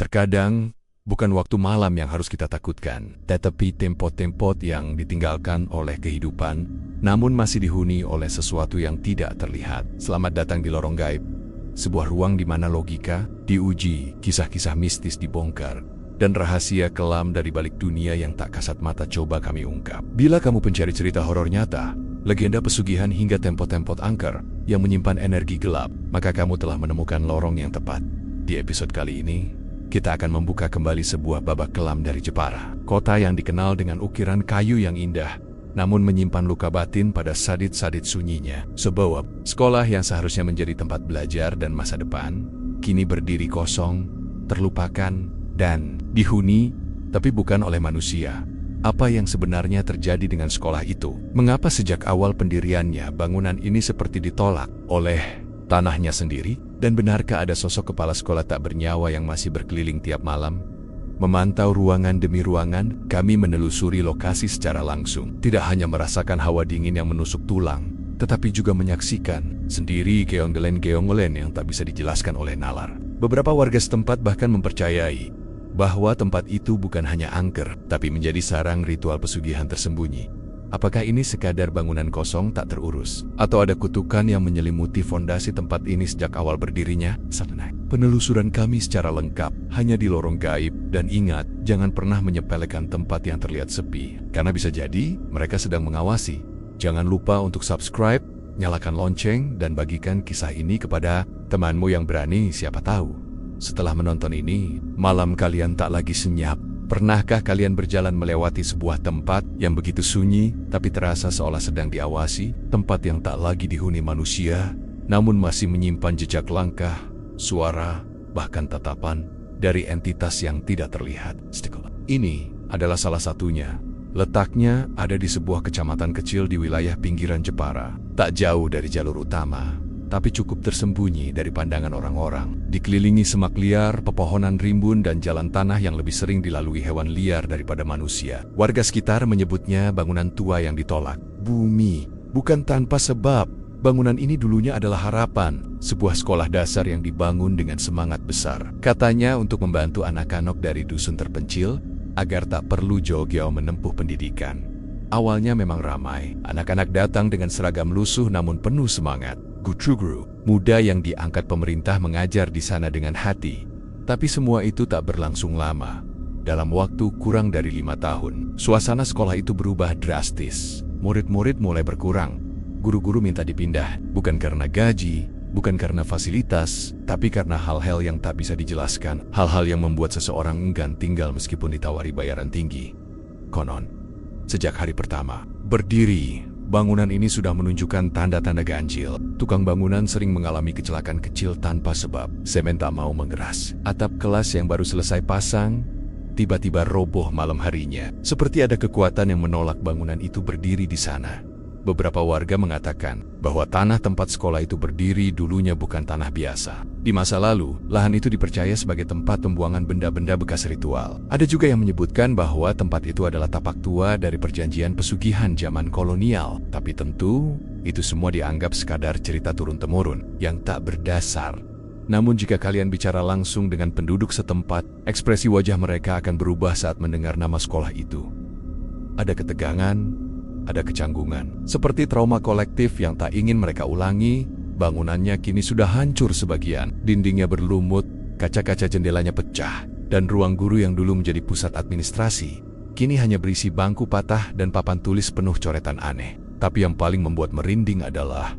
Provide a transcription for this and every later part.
Terkadang, bukan waktu malam yang harus kita takutkan, tetapi tempat-tempat yang ditinggalkan oleh kehidupan, namun masih dihuni oleh sesuatu yang tidak terlihat. Selamat datang di Lorong Gaib, sebuah ruang di mana logika diuji, kisah-kisah mistis dibongkar, dan rahasia kelam dari balik dunia yang tak kasat mata coba kami ungkap. Bila kamu pencari cerita horor nyata, legenda pesugihan hingga tempat-tempat angker yang menyimpan energi gelap, maka kamu telah menemukan lorong yang tepat. Di episode kali ini, kita akan membuka kembali sebuah babak kelam dari Jepara. Kota yang dikenal dengan ukiran kayu yang indah, namun menyimpan luka batin pada sadit-sadit sunyinya. Sebuah sekolah yang seharusnya menjadi tempat belajar dan masa depan, kini berdiri kosong, terlupakan, dan dihuni, tapi bukan oleh manusia. Apa yang sebenarnya terjadi dengan sekolah itu? Mengapa sejak awal pendiriannya bangunan ini seperti ditolak oleh tanahnya sendiri? Dan benarkah ada sosok kepala sekolah tak bernyawa yang masih berkeliling tiap malam? Memantau ruangan demi ruangan, kami menelusuri lokasi secara langsung. Tidak hanya merasakan hawa dingin yang menusuk tulang, tetapi juga menyaksikan sendiri geonggelen-geonggelen yang tak bisa dijelaskan oleh nalar. Beberapa warga setempat bahkan mempercayai bahwa tempat itu bukan hanya angker, tapi menjadi sarang ritual pesugihan tersembunyi. Apakah ini sekadar bangunan kosong tak terurus? Atau ada kutukan yang menyelimuti fondasi tempat ini sejak awal berdirinya? Penelusuran kami secara lengkap hanya di Lorong Gaib, dan ingat, jangan pernah menyepelekan tempat yang terlihat sepi, karena bisa jadi mereka sedang mengawasi. Jangan lupa untuk subscribe, nyalakan lonceng, dan bagikan kisah ini kepada temanmu yang berani, siapa tahu setelah menonton ini, malam kalian tak lagi senyap. Pernahkah kalian berjalan melewati sebuah tempat yang begitu sunyi, tapi terasa seolah sedang diawasi? Tempat yang tak lagi dihuni manusia, namun masih menyimpan jejak langkah, suara, bahkan tatapan dari entitas yang tidak terlihat. Ini adalah salah satunya. Letaknya ada di sebuah kecamatan kecil di wilayah pinggiran Jepara, tak jauh dari jalur utama, tapi cukup tersembunyi dari pandangan orang-orang. Dikelilingi semak liar, pepohonan rimbun, dan jalan tanah yang lebih sering dilalui hewan liar daripada manusia. Warga sekitar menyebutnya bangunan tua yang ditolak. Bumi, bukan tanpa sebab. Bangunan ini dulunya adalah harapan, sebuah sekolah dasar yang dibangun dengan semangat besar. Katanya untuk membantu anak-anak dari dusun terpencil, agar tak perlu jauh-jauh menempuh pendidikan. Awalnya memang ramai, anak-anak datang dengan seragam lusuh namun penuh semangat. Guru muda yang diangkat pemerintah mengajar di sana dengan hati. Tapi semua itu tak berlangsung lama. Dalam waktu kurang dari 5 tahun, suasana sekolah itu berubah drastis. Murid-murid mulai berkurang. Guru-guru minta dipindah, bukan karena gaji, bukan karena fasilitas, tapi karena hal-hal yang tak bisa dijelaskan. Hal-hal yang membuat seseorang enggan tinggal meskipun ditawari bayaran tinggi. Konon, sejak hari pertama berdiri, bangunan ini sudah menunjukkan tanda-tanda ganjil. Tukang bangunan sering mengalami kecelakaan kecil tanpa sebab. Semen tak mau mengeras. Atap kelas yang baru selesai pasang, tiba-tiba roboh malam harinya. Seperti ada kekuatan yang menolak bangunan itu berdiri di sana. Beberapa warga mengatakan bahwa tanah tempat sekolah itu berdiri dulunya bukan tanah biasa. Di masa lalu, lahan itu dipercaya sebagai tempat pembuangan benda-benda bekas ritual. Ada juga yang menyebutkan bahwa tempat itu adalah tapak tua dari perjanjian pesugihan zaman kolonial. Tapi tentu, itu semua dianggap sekadar cerita turun-temurun yang tak berdasar. Namun jika kalian bicara langsung dengan penduduk setempat, ekspresi wajah mereka akan berubah saat mendengar nama sekolah itu. Ada ketegangan, ada kecanggungan. Seperti trauma kolektif yang tak ingin mereka ulangi, bangunannya kini sudah hancur sebagian. Dindingnya berlumut, kaca-kaca jendelanya pecah, dan ruang guru yang dulu menjadi pusat administrasi, kini hanya berisi bangku patah dan papan tulis penuh coretan aneh. Tapi yang paling membuat merinding adalah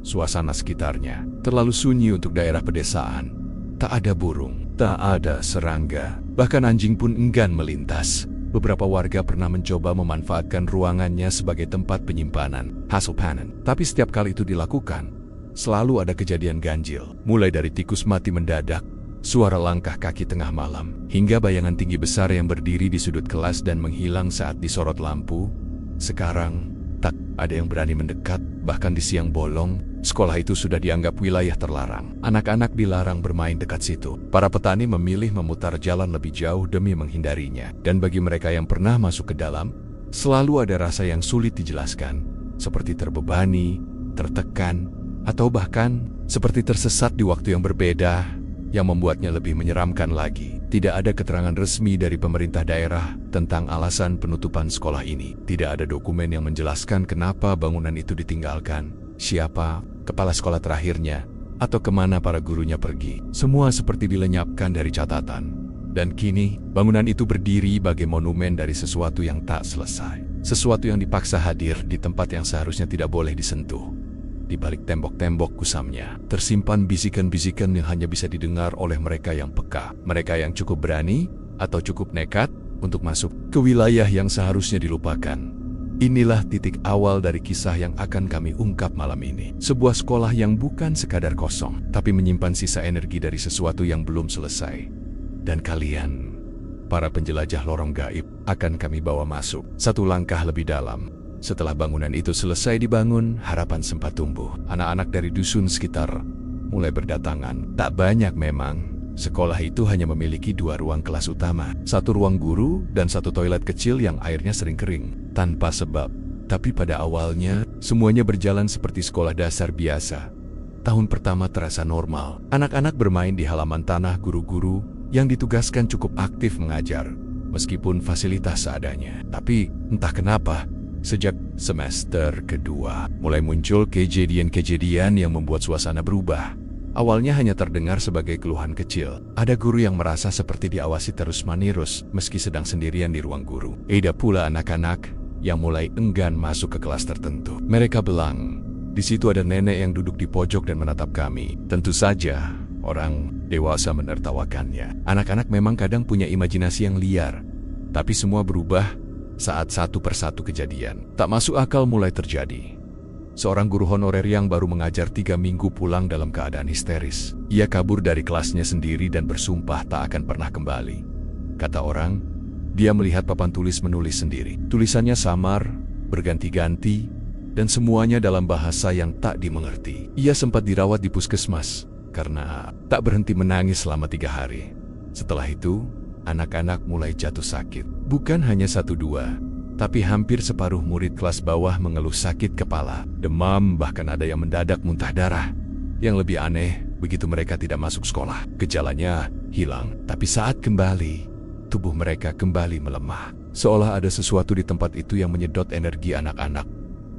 suasana sekitarnya. Terlalu sunyi untuk daerah pedesaan. Tak ada burung, tak ada serangga, bahkan anjing pun enggan melintas. Beberapa warga pernah mencoba memanfaatkan ruangannya sebagai tempat penyimpanan hasil panen. Tapi setiap kali itu dilakukan, selalu ada kejadian ganjil. Mulai dari tikus mati mendadak, suara langkah kaki tengah malam, hingga bayangan tinggi besar yang berdiri di sudut kelas dan menghilang saat disorot lampu. Sekarang, tak ada yang berani mendekat. Bahkan di siang bolong, sekolah itu sudah dianggap wilayah terlarang. Anak-anak dilarang bermain dekat situ. Para petani memilih memutar jalan lebih jauh demi menghindarinya. Dan bagi mereka yang pernah masuk ke dalam, selalu ada rasa yang sulit dijelaskan, seperti terbebani, tertekan, atau bahkan seperti tersesat di waktu yang berbeda. Yang membuatnya lebih menyeramkan lagi, tidak ada keterangan resmi dari pemerintah daerah tentang alasan penutupan sekolah ini. Tidak ada dokumen yang menjelaskan kenapa bangunan itu ditinggalkan, siapa kepala sekolah terakhirnya, atau kemana para gurunya pergi. Semua seperti dilenyapkan dari catatan. Dan kini, bangunan itu berdiri bagai monumen dari sesuatu yang tak selesai. Sesuatu yang dipaksa hadir di tempat yang seharusnya tidak boleh disentuh. Di balik tembok-tembok kusamnya, tersimpan bisikan-bisikan yang hanya bisa didengar oleh mereka yang peka. Mereka yang cukup berani atau cukup nekat untuk masuk ke wilayah yang seharusnya dilupakan. Inilah titik awal dari kisah yang akan kami ungkap malam ini. Sebuah sekolah yang bukan sekadar kosong, tapi menyimpan sisa energi dari sesuatu yang belum selesai. Dan kalian, para penjelajah lorong gaib, akan kami bawa masuk satu langkah lebih dalam. Setelah bangunan itu selesai dibangun, harapan sempat tumbuh. Anak-anak dari dusun sekitar mulai berdatangan. Tak banyak memang. Sekolah itu hanya memiliki 2 ruang kelas utama, 1 ruang guru dan 1 toilet kecil yang airnya sering kering, tanpa sebab. Tapi pada awalnya, semuanya berjalan seperti sekolah dasar biasa. Tahun pertama terasa normal. Anak-anak bermain di halaman tanah, guru-guru yang ditugaskan cukup aktif mengajar, meskipun fasilitas seadanya. Tapi entah kenapa, sejak semester kedua, mulai muncul kejadian-kejadian yang membuat suasana berubah. Awalnya hanya terdengar sebagai keluhan kecil. Ada guru yang merasa seperti diawasi terus-menerus meski sedang sendirian di ruang guru. Ada pula anak-anak yang mulai enggan masuk ke kelas tertentu. Mereka bilang, di situ ada nenek yang duduk di pojok dan menatap kami. Tentu saja, orang dewasa menertawakannya. Anak-anak memang kadang punya imajinasi yang liar. Tapi semua berubah saat satu persatu kejadian tak masuk akal mulai terjadi. Seorang guru honorer yang baru mengajar 3 minggu pulang dalam keadaan histeris. Ia kabur dari kelasnya sendiri dan bersumpah tak akan pernah kembali. Kata orang, dia melihat papan tulis menulis sendiri. Tulisannya samar, berganti-ganti, dan semuanya dalam bahasa yang tak dimengerti. Ia sempat dirawat di puskesmas karena tak berhenti menangis selama 3 hari. Setelah itu, anak-anak mulai jatuh sakit. Bukan hanya 1-2, tapi hampir separuh murid kelas bawah mengeluh sakit kepala, demam, bahkan ada yang mendadak muntah darah. Yang lebih aneh, begitu mereka tidak masuk sekolah, gejalanya hilang. Tapi saat kembali, tubuh mereka kembali melemah. Seolah ada sesuatu di tempat itu yang menyedot energi anak-anak.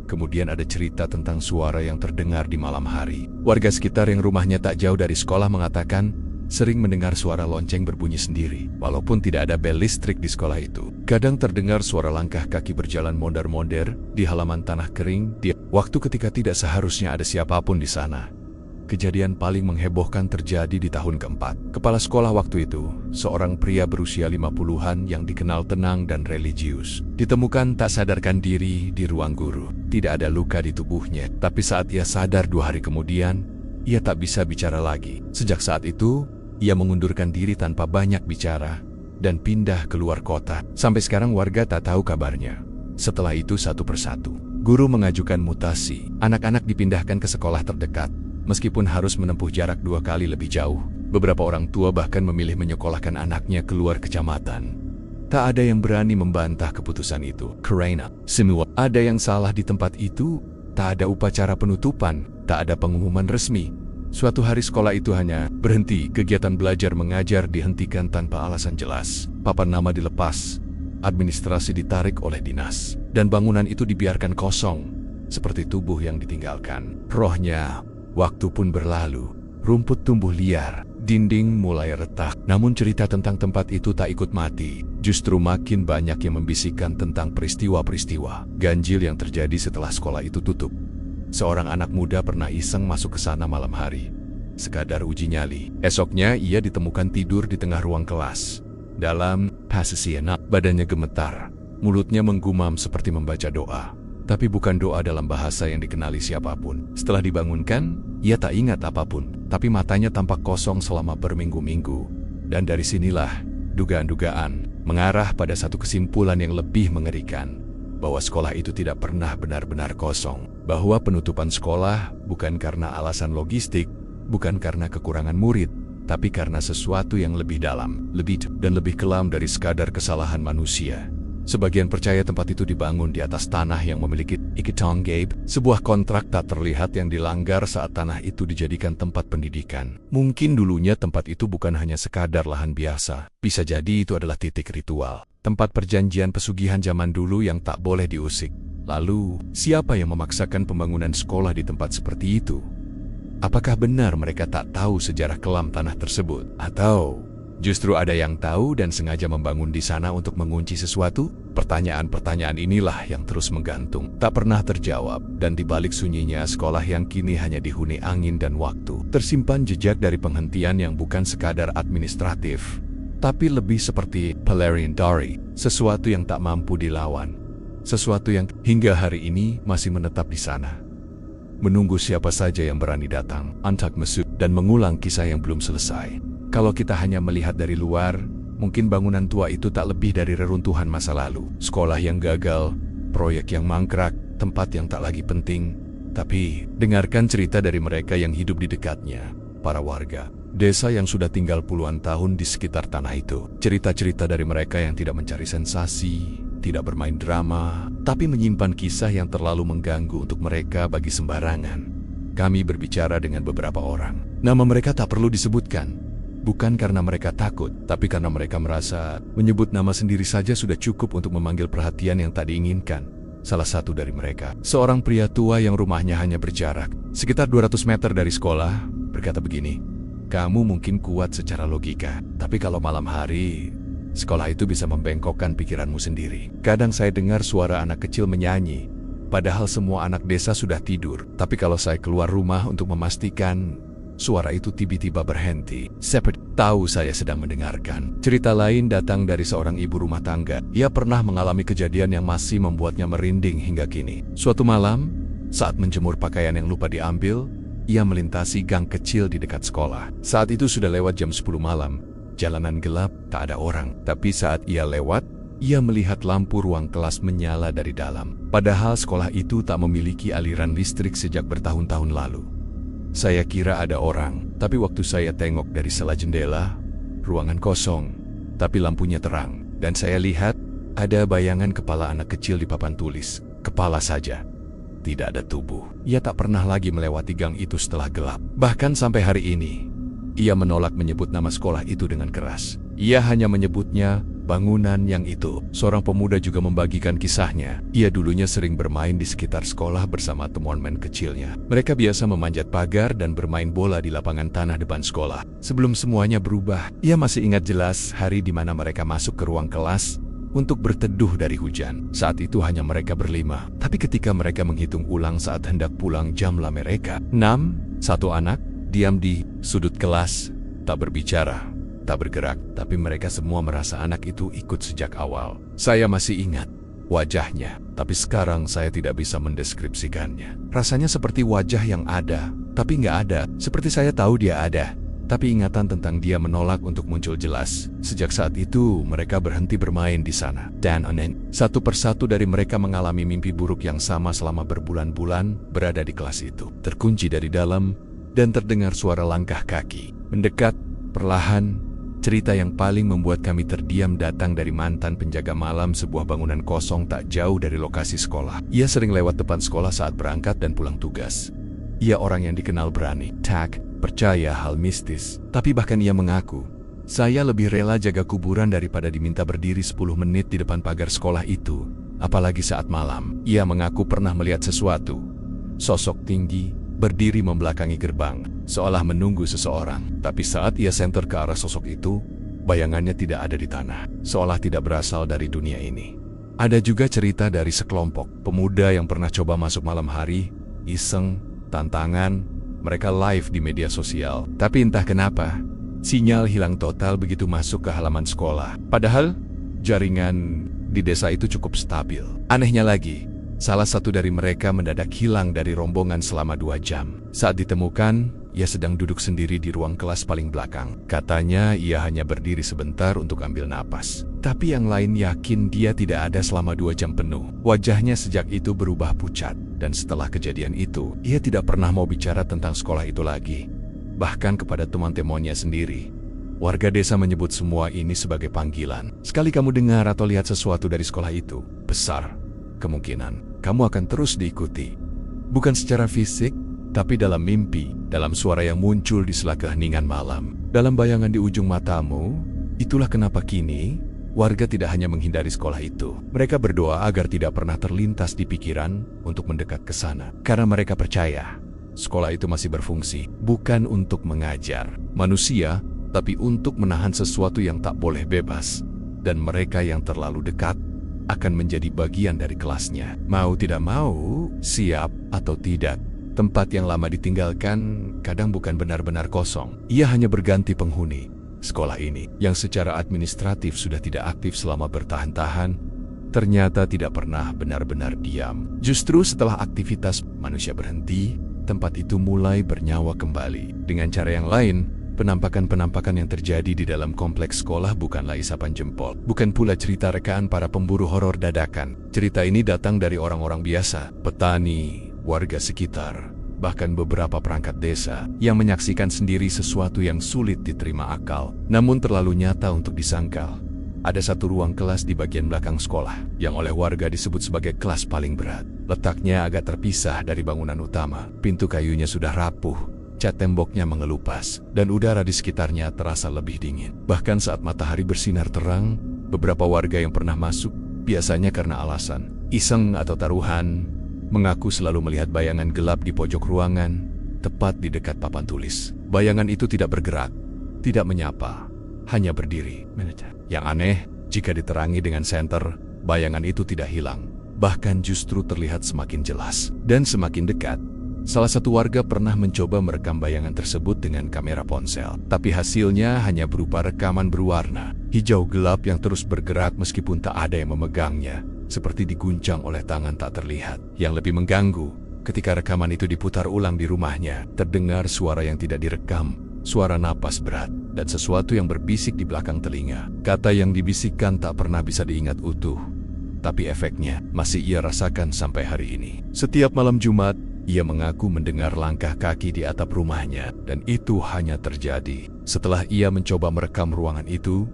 Kemudian ada cerita tentang suara yang terdengar di malam hari. Warga sekitar yang rumahnya tak jauh dari sekolah mengatakan sering mendengar suara lonceng berbunyi sendiri, walaupun tidak ada bel listrik di sekolah itu. Kadang terdengar suara langkah kaki berjalan mondar-mondir di halaman tanah kering di waktu ketika tidak seharusnya ada siapapun di sana. Kejadian paling menghebohkan terjadi di tahun keempat. Kepala sekolah waktu itu, seorang pria berusia 50-an yang dikenal tenang dan religius, ditemukan tak sadarkan diri di ruang guru. Tidak ada luka di tubuhnya, tapi saat ia sadar 2 hari kemudian, ia tak bisa bicara lagi. Sejak saat itu, ia mengundurkan diri tanpa banyak bicara dan pindah keluar kota. Sampai sekarang warga tak tahu kabarnya. Setelah itu satu persatu, guru mengajukan mutasi. Anak-anak dipindahkan ke sekolah terdekat. Meskipun harus menempuh jarak 2 kali lebih jauh, beberapa orang tua bahkan memilih menyekolahkan anaknya keluar kecamatan. Tak ada yang berani membantah keputusan itu. Karena semua ada yang salah di tempat itu. Tak ada upacara penutupan, tak ada pengumuman resmi. Suatu hari sekolah itu hanya berhenti, kegiatan belajar mengajar dihentikan tanpa alasan jelas. Papan nama dilepas, administrasi ditarik oleh dinas, dan bangunan itu dibiarkan kosong, seperti tubuh yang ditinggalkan. Rohnya, waktu pun berlalu, rumput tumbuh liar, dinding mulai retak. Namun cerita tentang tempat itu tak ikut mati. Justru makin banyak yang membisikkan tentang peristiwa-peristiwa ganjil yang terjadi setelah sekolah itu tutup. Seorang anak muda pernah iseng masuk ke sana malam hari, sekadar uji nyali. Esoknya ia ditemukan tidur di tengah ruang kelas. Dalam posisi enak, badannya gemetar, mulutnya menggumam seperti membaca doa. Tapi bukan doa dalam bahasa yang dikenali siapapun. Setelah dibangunkan, ia tak ingat apapun, tapi matanya tampak kosong selama berminggu-minggu. Dan dari sinilah dugaan-dugaan mengarah pada satu kesimpulan yang lebih mengerikan, bahwa sekolah itu tidak pernah benar-benar kosong, bahwa penutupan sekolah bukan karena alasan logistik, bukan karena kekurangan murid, tapi karena sesuatu yang lebih dalam, lebih dan lebih kelam dari sekadar kesalahan manusia. Sebagian percaya tempat itu dibangun di atas tanah yang memiliki Ikitong Gabe, sebuah kontrak tak terlihat yang dilanggar saat tanah itu dijadikan tempat pendidikan. Mungkin dulunya tempat itu bukan hanya sekadar lahan biasa, bisa jadi itu adalah titik ritual, tempat perjanjian pesugihan zaman dulu yang tak boleh diusik. Lalu, siapa yang memaksakan pembangunan sekolah di tempat seperti itu? Apakah benar mereka tak tahu sejarah kelam tanah tersebut? Atau justru ada yang tahu dan sengaja membangun di sana untuk mengunci sesuatu? Pertanyaan-pertanyaan inilah yang terus menggantung, tak pernah terjawab, dan di balik sunyinya sekolah yang kini hanya dihuni angin dan waktu, tersimpan jejak dari penghentian yang bukan sekadar administratif, tapi lebih seperti pelarian dari sesuatu yang tak mampu dilawan, sesuatu yang hingga hari ini masih menetap di sana, menunggu siapa saja yang berani datang, untuk mesut dan mengulang kisah yang belum selesai. Kalau kita hanya melihat dari luar, mungkin bangunan tua itu tak lebih dari reruntuhan masa lalu. Sekolah yang gagal, proyek yang mangkrak, tempat yang tak lagi penting. Tapi, dengarkan cerita dari mereka yang hidup di dekatnya, para warga desa yang sudah tinggal puluhan tahun di sekitar tanah itu. Cerita-cerita dari mereka yang tidak mencari sensasi, tidak bermain drama, tapi menyimpan kisah yang terlalu mengganggu untuk mereka bagi sembarangan. Kami berbicara dengan beberapa orang. Nama mereka tak perlu disebutkan. Bukan karena mereka takut, tapi karena mereka merasa menyebut nama sendiri saja sudah cukup untuk memanggil perhatian yang tak diinginkan. Salah satu dari mereka, seorang pria tua yang rumahnya hanya berjarak sekitar 200 meter dari sekolah, berkata begini, "Kamu mungkin kuat secara logika, tapi kalau malam hari, sekolah itu bisa membengkokkan pikiranmu sendiri. Kadang saya dengar suara anak kecil menyanyi, padahal semua anak desa sudah tidur. Tapi kalau saya keluar rumah untuk memastikan, suara itu tiba-tiba berhenti. Seperti tahu saya sedang mendengarkan." Cerita lain datang dari seorang ibu rumah tangga. Ia pernah mengalami kejadian yang masih membuatnya merinding hingga kini. Suatu malam, saat menjemur pakaian yang lupa diambil, ia melintasi gang kecil di dekat sekolah. Saat itu sudah lewat jam 10 malam. Jalanan gelap, tak ada orang. Tapi saat ia lewat, ia melihat lampu ruang kelas menyala dari dalam. Padahal sekolah itu tak memiliki aliran listrik sejak bertahun-tahun lalu. Saya kira ada orang, tapi waktu saya tengok dari sela jendela, ruangan kosong, tapi lampunya terang. Dan saya lihat ada bayangan kepala anak kecil di papan tulis. Kepala saja, tidak ada tubuh. Ia tak pernah lagi melewati gang itu setelah gelap. Bahkan sampai hari ini, ia menolak menyebut nama sekolah itu dengan keras. Ia hanya menyebutnya bangunan yang itu. Seorang pemuda juga membagikan kisahnya. Ia dulunya sering bermain di sekitar sekolah bersama teman-teman kecilnya. Mereka biasa memanjat pagar dan bermain bola di lapangan tanah depan sekolah. Sebelum semuanya berubah, ia masih ingat jelas hari di mana mereka masuk ke ruang kelas untuk berteduh dari hujan. Saat itu hanya mereka berlima. Tapi ketika mereka menghitung ulang saat hendak pulang jamlah mereka, 6, satu anak diam di sudut kelas, tak berbicara, tak bergerak, tapi mereka semua merasa anak itu ikut sejak awal. Saya masih ingat wajahnya, tapi sekarang saya tidak bisa mendeskripsikannya. Rasanya seperti wajah yang ada, tapi nggak ada. Seperti saya tahu dia ada, tapi ingatan tentang dia menolak untuk muncul jelas. Sejak saat itu, mereka berhenti bermain di sana. Dan satu persatu dari mereka mengalami mimpi buruk yang sama selama berbulan-bulan berada di kelas itu. Terkunci dari dalam, dan terdengar suara langkah kaki mendekat perlahan. Cerita yang paling membuat kami terdiam datang dari mantan penjaga malam sebuah bangunan kosong tak jauh dari lokasi sekolah. Ia sering lewat depan sekolah saat berangkat dan pulang tugas. Ia orang yang dikenal berani, percaya hal mistis. Tapi bahkan ia mengaku, "Saya lebih rela jaga kuburan daripada diminta berdiri 10 menit di depan pagar sekolah itu, apalagi saat malam." Ia mengaku pernah melihat sesuatu, sosok tinggi, berdiri membelakangi gerbang, seolah menunggu seseorang. Tapi saat ia senter ke arah sosok itu, bayangannya tidak ada di tanah, seolah tidak berasal dari dunia ini. Ada juga cerita dari sekelompok pemuda yang pernah coba masuk malam hari, iseng, tantangan, mereka live di media sosial. Tapi entah kenapa, sinyal hilang total begitu masuk ke halaman sekolah. Padahal, jaringan di desa itu cukup stabil. Anehnya lagi, salah satu dari mereka mendadak hilang dari rombongan selama 2 jam. Saat ditemukan, ia sedang duduk sendiri di ruang kelas paling belakang. Katanya ia hanya berdiri sebentar untuk ambil napas. Tapi yang lain yakin dia tidak ada selama 2 jam penuh. Wajahnya sejak itu berubah pucat. Dan setelah kejadian itu, ia tidak pernah mau bicara tentang sekolah itu lagi. Bahkan kepada teman-temannya sendiri. Warga desa menyebut semua ini sebagai panggilan. Sekali kamu dengar atau lihat sesuatu dari sekolah itu, besar kemungkinan kamu akan terus diikuti. Bukan secara fisik, tapi dalam mimpi, dalam suara yang muncul di sela keheningan malam, dalam bayangan di ujung matamu. Itulah kenapa kini warga tidak hanya menghindari sekolah itu. Mereka berdoa agar tidak pernah terlintas di pikiran untuk mendekat ke sana. Karena mereka percaya sekolah itu masih berfungsi, bukan untuk mengajar manusia, tapi untuk menahan sesuatu yang tak boleh bebas. Dan mereka yang terlalu dekat akan menjadi bagian dari kelasnya. Mau tidak mau, siap atau tidak, tempat yang lama ditinggalkan kadang bukan benar-benar kosong. Ia hanya berganti penghuni. Sekolah ini, yang secara administratif sudah tidak aktif selama bertahan-tahan, ternyata tidak pernah benar-benar diam. Justru setelah aktivitas manusia berhenti, tempat itu mulai bernyawa kembali. Dengan cara yang lain, penampakan-penampakan yang terjadi di dalam kompleks sekolah bukanlah isapan jempol. Bukan pula cerita rekaan para pemburu horor dadakan. Cerita ini datang dari orang-orang biasa, petani, warga sekitar, bahkan beberapa perangkat desa yang menyaksikan sendiri sesuatu yang sulit diterima akal, namun terlalu nyata untuk disangkal. Ada satu ruang kelas di bagian belakang sekolah, yang oleh warga disebut sebagai kelas paling berat. Letaknya agak terpisah dari bangunan utama. Pintu kayunya sudah rapuh, cat temboknya mengelupas, dan udara di sekitarnya terasa lebih dingin. Bahkan saat matahari bersinar terang, beberapa warga yang pernah masuk, biasanya karena alasan iseng atau taruhan, mengaku selalu melihat bayangan gelap di pojok ruangan, tepat di dekat papan tulis. Bayangan itu tidak bergerak, tidak menyapa, hanya berdiri. Yang aneh, jika diterangi dengan senter, bayangan itu tidak hilang, bahkan justru terlihat semakin jelas dan semakin dekat. Salah satu warga pernah mencoba merekam bayangan tersebut dengan kamera ponsel, tapi hasilnya hanya berupa rekaman berwarna hijau gelap yang terus bergerak meskipun tak ada yang memegangnya, seperti diguncang oleh tangan tak terlihat. Yang lebih mengganggu, ketika rekaman itu diputar ulang di rumahnya, terdengar suara yang tidak direkam, suara napas berat, dan sesuatu yang berbisik di belakang telinga. Kata yang dibisikkan tak pernah bisa diingat utuh, tapi efeknya masih ia rasakan sampai hari ini. Setiap malam Jumat, ia mengaku mendengar langkah kaki di atap rumahnya, dan itu hanya terjadi setelah ia mencoba merekam ruangan itu.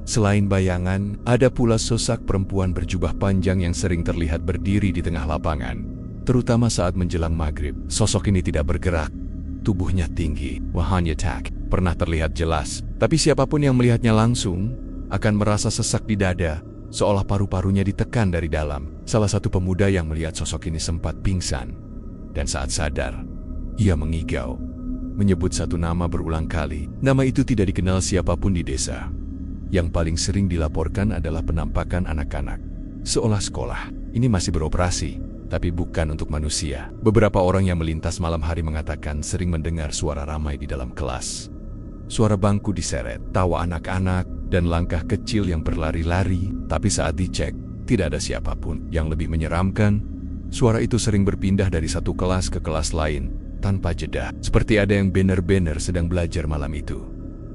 Selain bayangan, ada pula sosok perempuan berjubah panjang yang sering terlihat berdiri di tengah lapangan, terutama saat menjelang maghrib. Sosok ini tidak bergerak, tubuhnya tinggi, wahanya tak pernah terlihat jelas, tapi siapapun yang melihatnya langsung akan merasa sesak di dada, seolah paru-parunya ditekan dari dalam. Salah satu pemuda yang melihat sosok ini sempat pingsan, dan saat sadar, ia mengigau, menyebut satu nama berulang kali. Nama itu tidak dikenal siapapun di desa. Yang paling sering dilaporkan adalah penampakan anak-anak, seolah sekolah ini masih beroperasi, tapi bukan untuk manusia. Beberapa orang yang melintas malam hari mengatakan sering mendengar suara ramai di dalam kelas. Suara bangku diseret, tawa anak-anak, dan langkah kecil yang berlari-lari, tapi saat dicek, tidak ada siapapun. Yang lebih menyeramkan, suara itu sering berpindah dari satu kelas ke kelas lain, tanpa jeda, seperti ada yang benar-benar sedang belajar malam itu.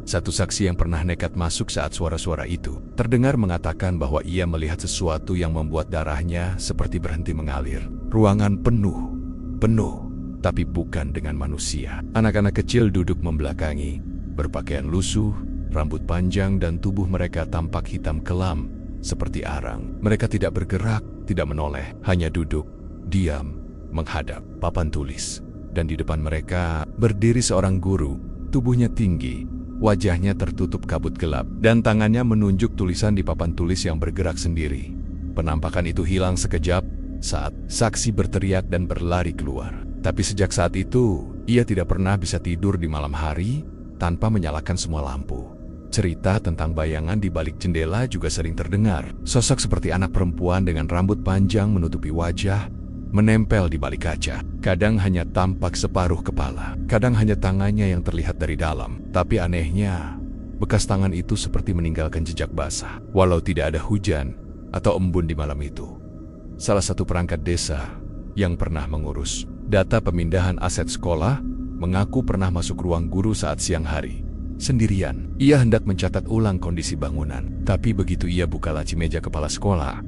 Satu saksi yang pernah nekat masuk saat suara-suara itu terdengar mengatakan bahwa ia melihat sesuatu yang membuat darahnya seperti berhenti mengalir. Ruangan penuh, tapi bukan dengan manusia. Anak-anak kecil duduk membelakangi, berpakaian lusuh, rambut panjang, dan tubuh mereka tampak hitam kelam, seperti arang. Mereka tidak bergerak, tidak menoleh, hanya duduk, diam, menghadap papan tulis. Dan di depan mereka berdiri seorang guru, tubuhnya tinggi, wajahnya tertutup kabut gelap, dan tangannya menunjuk tulisan di papan tulis yang bergerak sendiri. Penampakan itu hilang sekejap saat saksi berteriak dan berlari keluar. Tapi sejak saat itu, ia tidak pernah bisa tidur di malam hari tanpa menyalakan semua lampu. Cerita tentang bayangan di balik jendela juga sering terdengar. Sosok seperti anak perempuan dengan rambut panjang menutupi wajah, menempel di balik kaca. Kadang hanya tampak separuh kepala, kadang hanya tangannya yang terlihat dari dalam. Tapi anehnya, bekas tangan itu seperti meninggalkan jejak basah, walau tidak ada hujan atau embun di malam itu. Salah satu perangkat desa yang pernah mengurus data pemindahan aset sekolah mengaku pernah masuk ruang guru saat siang hari. Sendirian, ia hendak mencatat ulang kondisi bangunan. Tapi begitu ia buka laci meja kepala sekolah,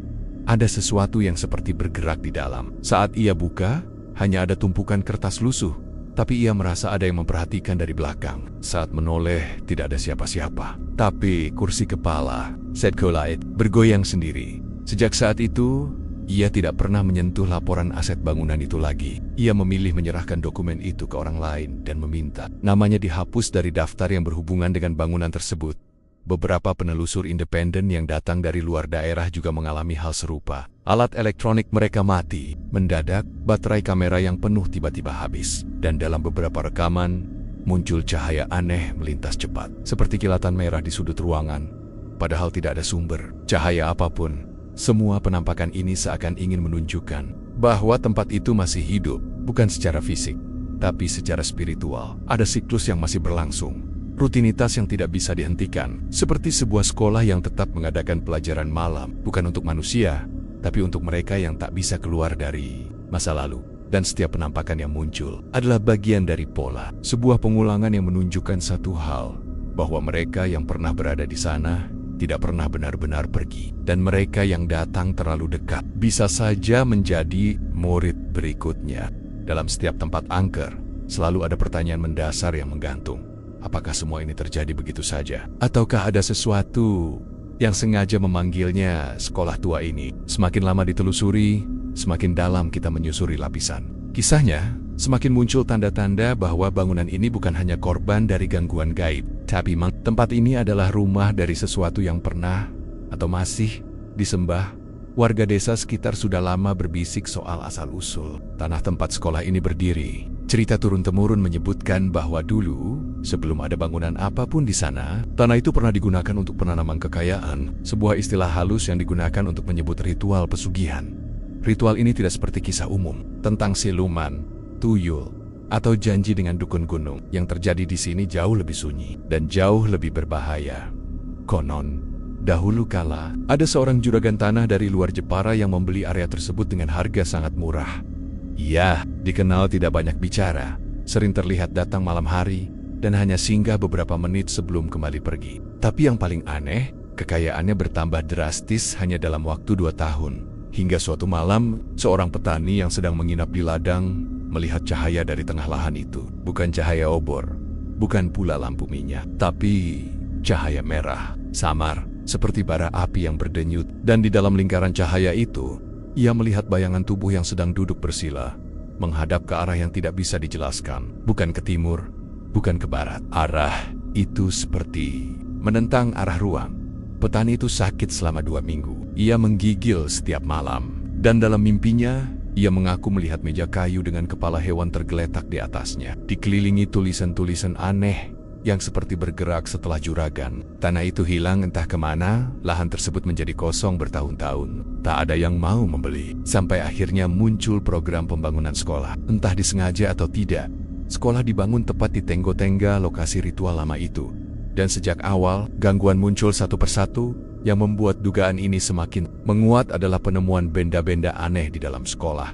ada sesuatu yang seperti bergerak di dalam. Saat ia buka, hanya ada tumpukan kertas lusuh, tapi ia merasa ada yang memperhatikan dari belakang. Saat menoleh, tidak ada siapa-siapa. Tapi kursi kepala, Seth Colite, bergoyang sendiri. Sejak saat itu, ia tidak pernah menyentuh laporan aset bangunan itu lagi. Ia memilih menyerahkan dokumen itu ke orang lain dan meminta namanya dihapus dari daftar yang berhubungan dengan bangunan tersebut. Beberapa penelusur independen yang datang dari luar daerah juga mengalami hal serupa. Alat elektronik mereka mati. Mendadak, baterai kamera yang penuh tiba-tiba habis. Dan dalam beberapa rekaman, muncul cahaya aneh melintas cepat. Seperti kilatan merah di sudut ruangan. Padahal tidak ada sumber cahaya apapun. Semua penampakan ini seakan ingin menunjukkan bahwa tempat itu masih hidup. Bukan secara fisik, tapi secara spiritual. Ada siklus yang masih berlangsung. Rutinitas yang tidak bisa dihentikan, seperti sebuah sekolah yang tetap mengadakan pelajaran malam, bukan untuk manusia, tapi untuk mereka yang tak bisa keluar dari masa lalu. Dan setiap penampakan yang muncul adalah bagian dari pola, sebuah pengulangan yang menunjukkan satu hal, bahwa mereka yang pernah berada di sana tidak pernah benar-benar pergi, dan mereka yang datang terlalu dekat bisa saja menjadi murid berikutnya. Dalam setiap tempat angker, selalu ada pertanyaan mendasar yang menggantung. Apakah semua ini terjadi begitu saja? Ataukah ada sesuatu yang sengaja memanggilnya sekolah tua ini? Semakin lama ditelusuri, semakin dalam kita menyusuri lapisan. Kisahnya, semakin muncul tanda-tanda bahwa bangunan ini bukan hanya korban dari gangguan gaib, tapi tempat ini adalah rumah dari sesuatu yang pernah atau masih disembah. Warga desa sekitar sudah lama berbisik soal asal-usul tanah tempat sekolah ini berdiri. Cerita turun-temurun menyebutkan bahwa dulu, sebelum ada bangunan apapun di sana, tanah itu pernah digunakan untuk penanaman kekayaan, sebuah istilah halus yang digunakan untuk menyebut ritual pesugihan. Ritual ini tidak seperti kisah umum tentang siluman, tuyul, atau janji dengan dukun gunung. Yang terjadi di sini jauh lebih sunyi dan jauh lebih berbahaya. Konon, dahulu kala, ada seorang juragan tanah dari luar Jepara yang membeli area tersebut dengan harga sangat murah. Ia dikenal tidak banyak bicara, sering terlihat datang malam hari, dan hanya singgah beberapa menit sebelum kembali pergi. Tapi yang paling aneh, kekayaannya bertambah drastis hanya dalam waktu 2 tahun. Hingga suatu malam, seorang petani yang sedang menginap di ladang melihat cahaya dari tengah lahan itu. Bukan cahaya obor, bukan pula lampu minyak, tapi cahaya merah, samar, seperti bara api yang berdenyut. Dan di dalam lingkaran cahaya itu, ia melihat bayangan tubuh yang sedang duduk bersila, menghadap ke arah yang tidak bisa dijelaskan. Bukan ke timur, bukan ke barat. Arah itu seperti menentang arah ruang. Petani itu sakit selama 2 minggu. Ia menggigil setiap malam. Dan dalam mimpinya, ia mengaku melihat meja kayu dengan kepala hewan tergeletak di atasnya. Dikelilingi tulisan-tulisan aneh yang seperti bergerak setelah juragan. Tanah itu hilang entah kemana, lahan tersebut menjadi kosong bertahun-tahun. Tak ada yang mau membeli. Sampai akhirnya muncul program pembangunan sekolah. Entah disengaja atau tidak, sekolah dibangun tepat di tenggo-tengga lokasi ritual lama itu. Dan sejak awal, gangguan muncul satu persatu. Yang membuat dugaan ini semakin menguat adalah penemuan benda-benda aneh di dalam sekolah.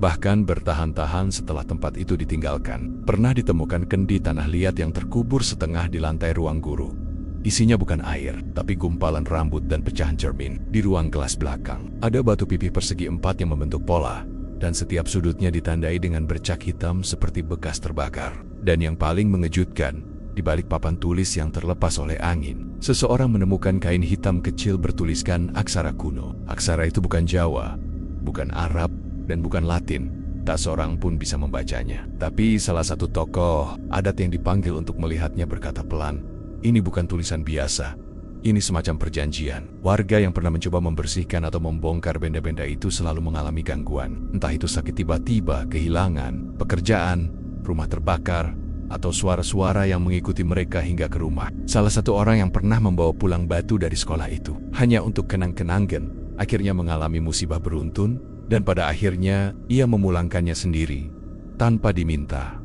Bahkan bertahan-tahan setelah tempat itu ditinggalkan, pernah ditemukan kendi tanah liat yang terkubur setengah di lantai ruang guru. Isinya bukan air, tapi gumpalan rambut dan pecahan cermin. Di ruang kelas belakang, ada batu pipih persegi 4 yang membentuk pola, dan setiap sudutnya ditandai dengan bercak hitam seperti bekas terbakar. Dan yang paling mengejutkan, di balik papan tulis yang terlepas oleh angin, seseorang menemukan kain hitam kecil bertuliskan aksara kuno. Aksara itu bukan Jawa, bukan Arab, dan bukan Latin. Tak seorang pun bisa membacanya. Tapi salah satu tokoh adat yang dipanggil untuk melihatnya berkata pelan, "Ini bukan tulisan biasa. Ini semacam perjanjian." Warga yang pernah mencoba membersihkan atau membongkar benda-benda itu selalu mengalami gangguan. Entah itu sakit tiba-tiba, kehilangan pekerjaan, rumah terbakar, atau suara-suara yang mengikuti mereka hingga ke rumah. Salah satu orang yang pernah membawa pulang batu dari sekolah itu, hanya untuk kenang-kenangan, akhirnya mengalami musibah beruntun, dan pada akhirnya ia memulangkannya sendiri, tanpa diminta.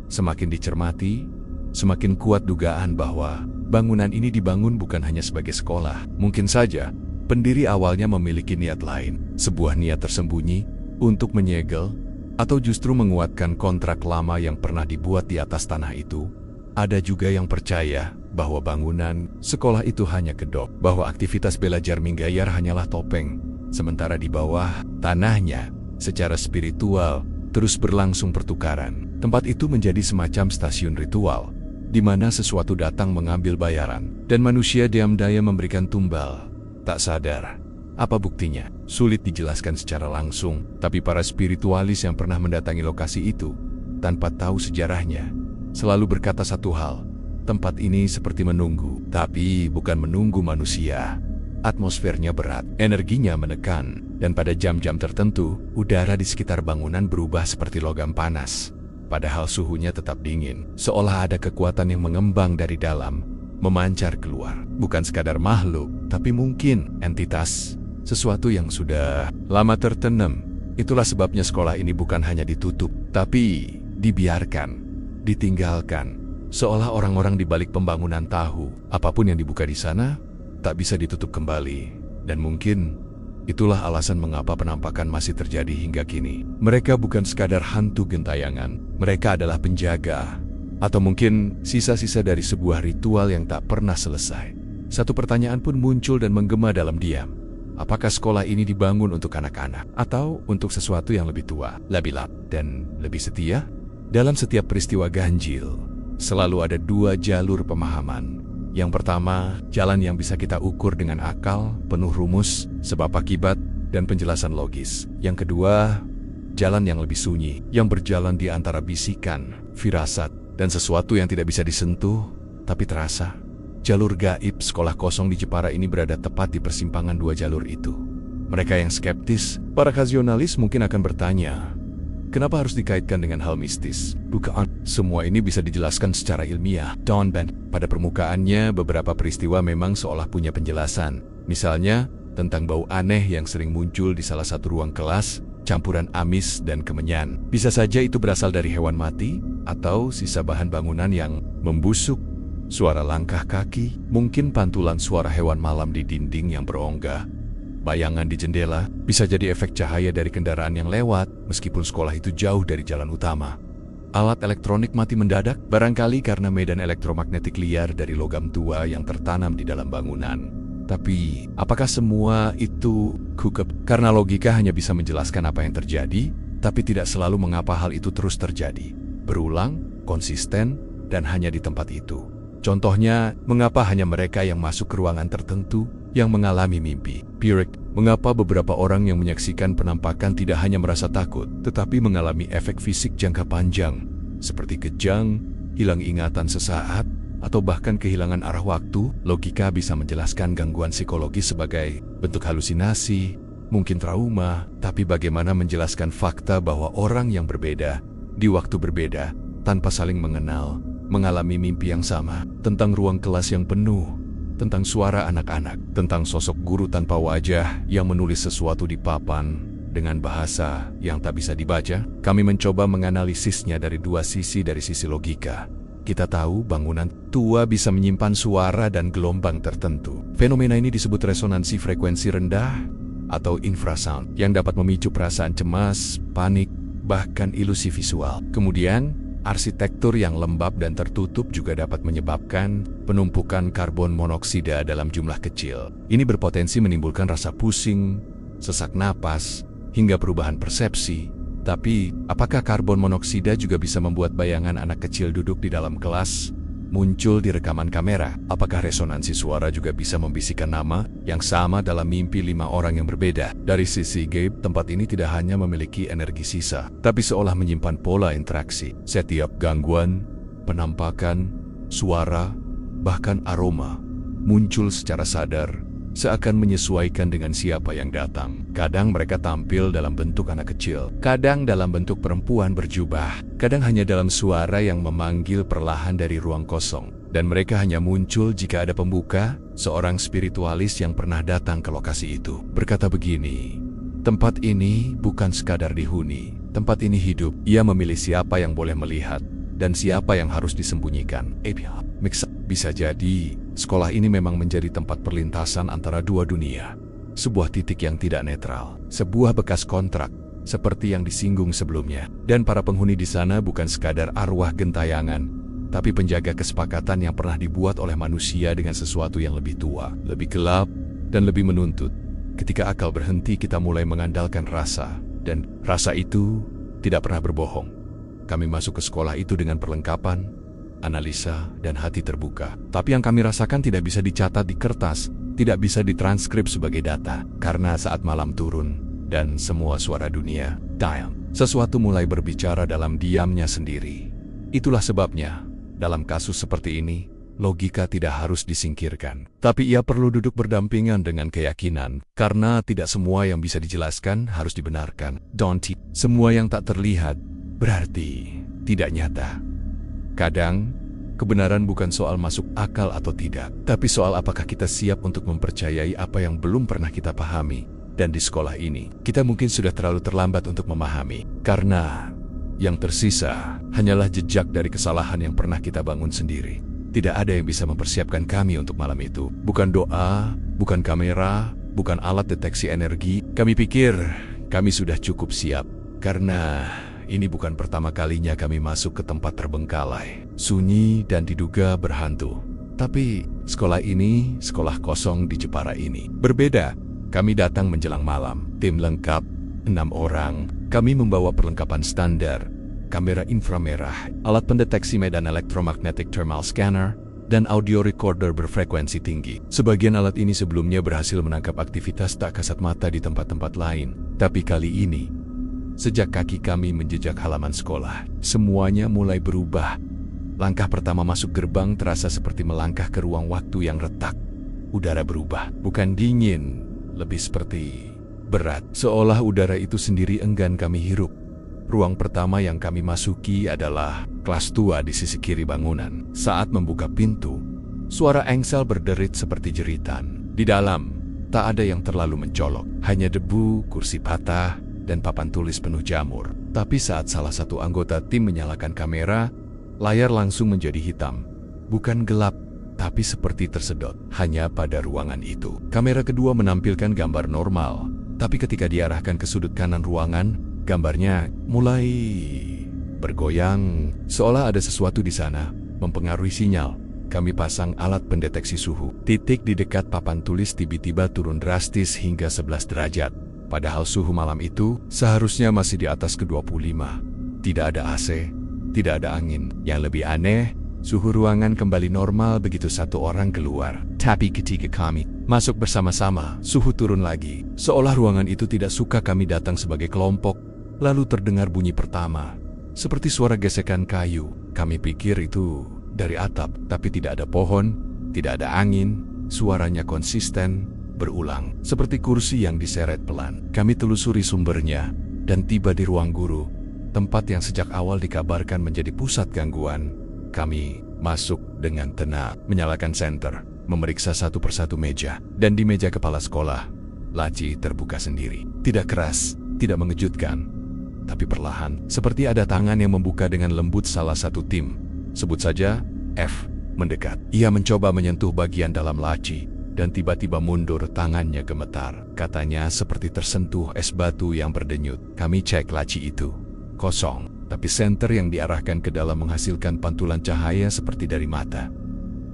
Semakin dicermati, semakin kuat dugaan bahwa bangunan ini dibangun bukan hanya sebagai sekolah. Mungkin saja, pendiri awalnya memiliki niat lain, sebuah niat tersembunyi untuk menyegel, atau justru menguatkan kontrak lama yang pernah dibuat di atas tanah itu. Ada juga yang percaya bahwa bangunan sekolah itu hanya kedok, bahwa aktivitas belajar Minggayar hanyalah topeng, sementara di bawah tanahnya, secara spiritual, terus berlangsung pertukaran. Tempat itu menjadi semacam stasiun ritual, di mana sesuatu datang mengambil bayaran, dan manusia diam-diam memberikan tumbal. Tak sadar. Apa buktinya? Sulit dijelaskan secara langsung, tapi para spiritualis yang pernah mendatangi lokasi itu, tanpa tahu sejarahnya, selalu berkata satu hal, tempat ini seperti menunggu, tapi bukan menunggu manusia. Atmosfernya berat, energinya menekan, dan pada jam-jam tertentu, udara di sekitar bangunan berubah seperti logam panas. Padahal suhunya tetap dingin, seolah ada kekuatan yang mengembang dari dalam, memancar keluar. Bukan sekadar makhluk, tapi mungkin entitas, sesuatu yang sudah lama tertanam. Itulah sebabnya sekolah ini bukan hanya ditutup, tapi dibiarkan, ditinggalkan. Seolah orang-orang di balik pembangunan tahu, apapun yang dibuka di sana, tak bisa ditutup kembali. Dan mungkin itulah alasan mengapa penampakan masih terjadi hingga kini. Mereka bukan sekadar hantu gentayangan, mereka adalah penjaga. Atau mungkin sisa-sisa dari sebuah ritual yang tak pernah selesai. Satu pertanyaan pun muncul dan menggema dalam diam. Apakah sekolah ini dibangun untuk anak-anak? Atau untuk sesuatu yang lebih tua, lebih lap, dan lebih setia? Dalam setiap peristiwa ganjil, selalu ada dua jalur pemahaman. Yang pertama, jalan yang bisa kita ukur dengan akal, penuh rumus, sebab akibat, dan penjelasan logis. Yang kedua, jalan yang lebih sunyi, yang berjalan di antara bisikan, firasat, dan sesuatu yang tidak bisa disentuh, tapi terasa. Jalur gaib sekolah kosong di Jepara ini berada tepat di persimpangan dua jalur itu. Mereka yang skeptis, para kasionalis mungkin akan bertanya, kenapa harus dikaitkan dengan hal mistis? Bukan, semua ini bisa dijelaskan secara ilmiah. Dawnbend, pada permukaannya beberapa peristiwa memang seolah punya penjelasan. Misalnya, tentang bau aneh yang sering muncul di salah satu ruang kelas, campuran amis dan kemenyan. Bisa saja itu berasal dari hewan mati, atau sisa bahan bangunan yang membusuk. Suara langkah kaki, mungkin pantulan suara hewan malam di dinding yang berongga. Bayangan di jendela, bisa jadi efek cahaya dari kendaraan yang lewat, meskipun sekolah itu jauh dari jalan utama. Alat elektronik mati mendadak, barangkali karena medan elektromagnetik liar dari logam tua yang tertanam di dalam bangunan. Tapi, apakah semua itu kukep? Karena logika hanya bisa menjelaskan apa yang terjadi, tapi tidak selalu mengapa hal itu terus terjadi. Berulang, konsisten, dan hanya di tempat itu. Contohnya, mengapa hanya mereka yang masuk ke ruangan tertentu yang mengalami mimpi? Pirek, mengapa beberapa orang yang menyaksikan penampakan tidak hanya merasa takut, tetapi mengalami efek fisik jangka panjang, seperti kejang, hilang ingatan sesaat, atau bahkan kehilangan arah waktu? Logika bisa menjelaskan gangguan psikologis sebagai bentuk halusinasi, mungkin trauma, tapi bagaimana menjelaskan fakta bahwa orang yang berbeda, di waktu berbeda, tanpa saling mengenal, mengalami mimpi yang sama, tentang ruang kelas yang penuh, tentang suara anak-anak, tentang sosok guru tanpa wajah yang menulis sesuatu di papan dengan bahasa yang tak bisa dibaca? Kami mencoba menganalisisnya dari dua sisi. Dari sisi logika, kita tahu bangunan tua bisa menyimpan suara dan gelombang tertentu. Fenomena ini disebut resonansi frekuensi rendah atau infrasound yang dapat memicu perasaan cemas, panik, bahkan ilusi visual. Kemudian, arsitektur yang lembab dan tertutup juga dapat menyebabkan penumpukan karbon monoksida dalam jumlah kecil. Ini berpotensi menimbulkan rasa pusing, sesak napas, hingga perubahan persepsi. Tapi, apakah karbon monoksida juga bisa membuat bayangan anak kecil duduk di dalam kelas muncul di rekaman kamera? Apakah resonansi suara juga bisa membisikkan nama yang sama dalam mimpi 5 orang yang berbeda? Dari sisi gaib, tempat ini tidak hanya memiliki energi sisa, tapi seolah menyimpan pola interaksi. Setiap gangguan, penampakan, suara, bahkan aroma muncul secara sadar, seakan menyesuaikan dengan siapa yang datang. Kadang mereka tampil dalam bentuk anak kecil, kadang dalam bentuk perempuan berjubah, kadang hanya dalam suara yang memanggil perlahan dari ruang kosong. Dan mereka hanya muncul jika ada pembuka, seorang spiritualis yang pernah datang ke lokasi itu. Berkata begini, tempat ini bukan sekadar dihuni, tempat ini hidup. Ia memilih siapa yang boleh melihat, dan siapa yang harus disembunyikan. Bisa jadi, sekolah ini memang menjadi tempat perlintasan antara dua dunia. Sebuah titik yang tidak netral, sebuah bekas kontrak, seperti yang disinggung sebelumnya. Dan para penghuni di sana bukan sekadar arwah gentayangan, tapi penjaga kesepakatan yang pernah dibuat oleh manusia dengan sesuatu yang lebih tua, lebih gelap, dan lebih menuntut. Ketika akal berhenti, kita mulai mengandalkan rasa, dan rasa itu tidak pernah berbohong. Kami masuk ke sekolah itu dengan perlengkapan, analisa, dan hati terbuka. Tapi yang kami rasakan tidak bisa dicatat di kertas, tidak bisa ditranskrip sebagai data. Karena saat malam turun, dan semua suara dunia diam, sesuatu mulai berbicara dalam diamnya sendiri. Itulah sebabnya, dalam kasus seperti ini, logika tidak harus disingkirkan. Tapi ia perlu duduk berdampingan dengan keyakinan, karena tidak semua yang bisa dijelaskan harus dibenarkan. Semua yang tak terlihat berarti tidak nyata. Kadang, kebenaran bukan soal masuk akal atau tidak, tapi soal apakah kita siap untuk mempercayai apa yang belum pernah kita pahami. Dan di sekolah ini, kita mungkin sudah terlalu terlambat untuk memahami, karena yang tersisa hanyalah jejak dari kesalahan yang pernah kita bangun sendiri. Tidak ada yang bisa mempersiapkan kami untuk malam itu. Bukan doa, bukan kamera, bukan alat deteksi energi. Kami pikir kami sudah cukup siap, karena ini bukan pertama kalinya kami masuk ke tempat terbengkalai, sunyi dan diduga berhantu. Tapi sekolah ini, sekolah kosong di Jepara ini, berbeda. Kami datang menjelang malam, tim lengkap, 6 orang. Kami membawa perlengkapan standar, kamera inframerah, alat pendeteksi medan elektromagnetic thermal scanner, dan audio recorder berfrekuensi tinggi. Sebagian alat ini sebelumnya berhasil menangkap aktivitas tak kasat mata di tempat-tempat lain. Tapi kali ini, sejak kaki kami menjejak halaman sekolah, semuanya mulai berubah. Langkah pertama masuk gerbang terasa seperti melangkah ke ruang waktu yang retak. Udara berubah, bukan dingin, lebih seperti berat, seolah udara itu sendiri enggan kami hirup. Ruang pertama yang kami masuki adalah kelas tua di sisi kiri bangunan. Saat membuka pintu, suara engsel berderit seperti jeritan. Di dalam, tak ada yang terlalu mencolok, hanya debu, kursi patah, dan papan tulis penuh jamur. Tapi saat salah satu anggota tim menyalakan kamera, layar langsung menjadi hitam. Bukan gelap, tapi seperti tersedot. Hanya pada ruangan itu. Kamera kedua menampilkan gambar normal. Tapi ketika diarahkan ke sudut kanan ruangan, gambarnya mulai bergoyang, seolah ada sesuatu di sana, mempengaruhi sinyal. Kami pasang alat pendeteksi suhu. Titik di dekat papan tulis tiba-tiba turun drastis hingga 11 derajat. Padahal suhu malam itu seharusnya masih di atas ke-25. Tidak ada AC, tidak ada angin. Yang lebih aneh, suhu ruangan kembali normal begitu satu orang keluar. Tapi ketika kami masuk bersama-sama, suhu turun lagi. Seolah ruangan itu tidak suka kami datang sebagai kelompok. Lalu terdengar bunyi pertama, seperti suara gesekan kayu. Kami pikir itu dari atap, tapi tidak ada pohon, tidak ada angin. Suaranya konsisten, berulang, seperti kursi yang diseret pelan. Kami telusuri sumbernya, dan tiba di ruang guru, tempat yang sejak awal dikabarkan menjadi pusat gangguan. Kami masuk dengan tenang, menyalakan senter, memeriksa satu persatu meja, dan di meja kepala sekolah, laci terbuka sendiri. Tidak keras, tidak mengejutkan, tapi perlahan, seperti ada tangan yang membuka dengan lembut salah satu tim. Sebut saja F, mendekat. Ia mencoba menyentuh bagian dalam laci, dan tiba-tiba mundur, tangannya gemetar. Katanya seperti tersentuh es batu yang berdenyut. Kami cek laci itu, kosong. Tapi senter yang diarahkan ke dalam menghasilkan pantulan cahaya seperti dari mata.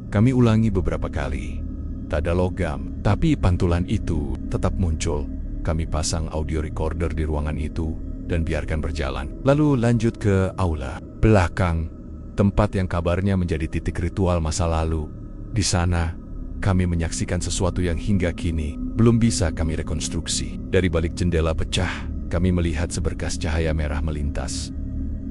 Kami ulangi beberapa kali. Tak ada logam, tapi pantulan itu tetap muncul. Kami pasang audio recorder di ruangan itu dan biarkan berjalan. Lalu lanjut ke aula belakang, tempat yang kabarnya menjadi titik ritual masa lalu. Di sana, kami menyaksikan sesuatu yang hingga kini belum bisa kami rekonstruksi. Dari balik jendela pecah, kami melihat seberkas cahaya merah melintas.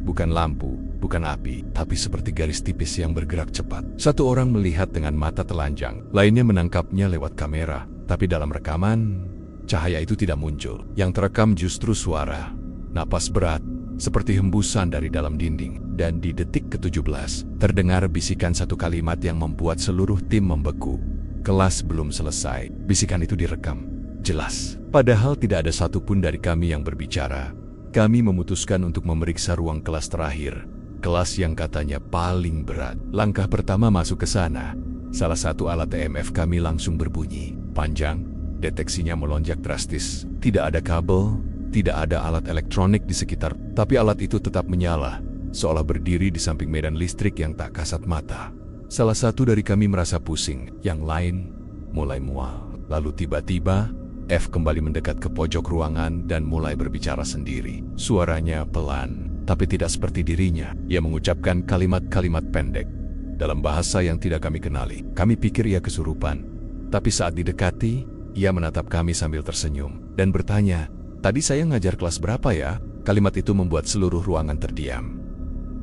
Bukan lampu, bukan api, tapi seperti garis tipis yang bergerak cepat. Satu orang melihat dengan mata telanjang, lainnya menangkapnya lewat kamera. Tapi dalam rekaman, cahaya itu tidak muncul. Yang terekam justru suara, napas berat, seperti hembusan dari dalam dinding. Dan di detik ke-17, terdengar bisikan satu kalimat yang membuat seluruh tim membeku. Kelas belum selesai. Bisikan itu direkam, jelas. Padahal tidak ada satupun dari kami yang berbicara. Kami memutuskan untuk memeriksa ruang kelas terakhir, kelas yang katanya paling berat. Langkah pertama masuk ke sana. Salah satu alat EMF kami langsung berbunyi panjang, deteksinya melonjak drastis. Tidak ada kabel, tidak ada alat elektronik di sekitar, tapi alat itu tetap menyala, seolah berdiri di samping medan listrik yang tak kasat mata. Salah satu dari kami merasa pusing, yang lain mulai mual. Lalu tiba-tiba, F kembali mendekat ke pojok ruangan dan mulai berbicara sendiri. Suaranya pelan, tapi tidak seperti dirinya. Ia mengucapkan kalimat-kalimat pendek dalam bahasa yang tidak kami kenali. Kami pikir ia kesurupan, tapi saat didekati, ia menatap kami sambil tersenyum dan bertanya, "Tadi saya ngajar kelas berapa ya?" Kalimat itu membuat seluruh ruangan terdiam.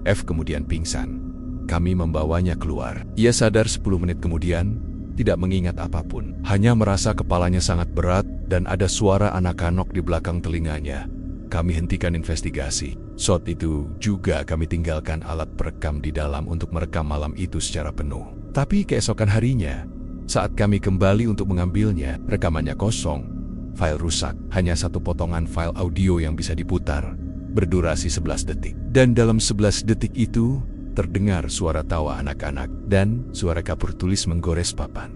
F kemudian pingsan. Kami membawanya keluar. Ia sadar 10 menit kemudian, tidak mengingat apapun. Hanya merasa kepalanya sangat berat dan ada suara anak-anak di belakang telinganya. Kami hentikan investigasi. Saat itu juga kami tinggalkan alat perekam di dalam untuk merekam malam itu secara penuh. Tapi keesokan harinya, saat kami kembali untuk mengambilnya, rekamannya kosong. File rusak, hanya satu potongan file audio yang bisa diputar, berdurasi 11 detik. Dan dalam 11 detik itu, terdengar suara tawa anak-anak dan suara kapur tulis menggores papan.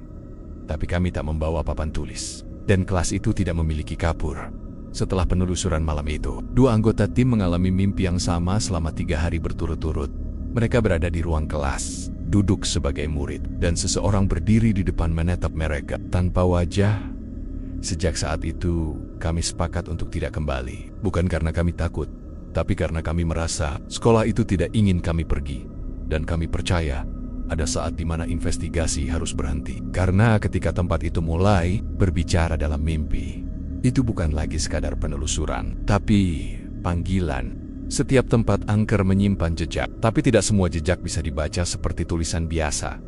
Tapi kami tak membawa papan tulis, dan kelas itu tidak memiliki kapur. Setelah penelusuran malam itu, 2 anggota tim mengalami mimpi yang sama selama 3 hari berturut-turut. Mereka berada di ruang kelas, duduk sebagai murid, dan seseorang berdiri di depan menatap mereka tanpa wajah. Sejak saat itu, kami sepakat untuk tidak kembali. Bukan karena kami takut, tapi karena kami merasa sekolah itu tidak ingin kami pergi. Dan kami percaya ada saat di mana investigasi harus berhenti. Karena ketika tempat itu mulai berbicara dalam mimpi, itu bukan lagi sekadar penelusuran, tapi panggilan. Setiap tempat angker menyimpan jejak, tapi tidak semua jejak bisa dibaca seperti tulisan biasa.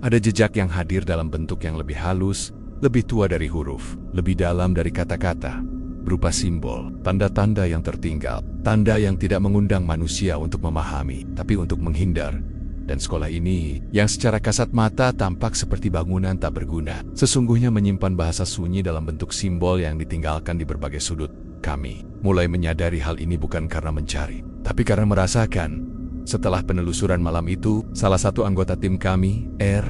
Ada jejak yang hadir dalam bentuk yang lebih halus, lebih tua dari huruf, lebih dalam dari kata-kata, berupa simbol, tanda-tanda yang tertinggal, tanda yang tidak mengundang manusia untuk memahami, tapi untuk menghindar. Dan sekolah ini, yang secara kasat mata tampak seperti bangunan tak berguna, sesungguhnya menyimpan bahasa sunyi dalam bentuk simbol yang ditinggalkan di berbagai sudut. Kami mulai menyadari hal ini bukan karena mencari, tapi karena merasakan. Setelah penelusuran malam itu, salah satu anggota tim kami, R,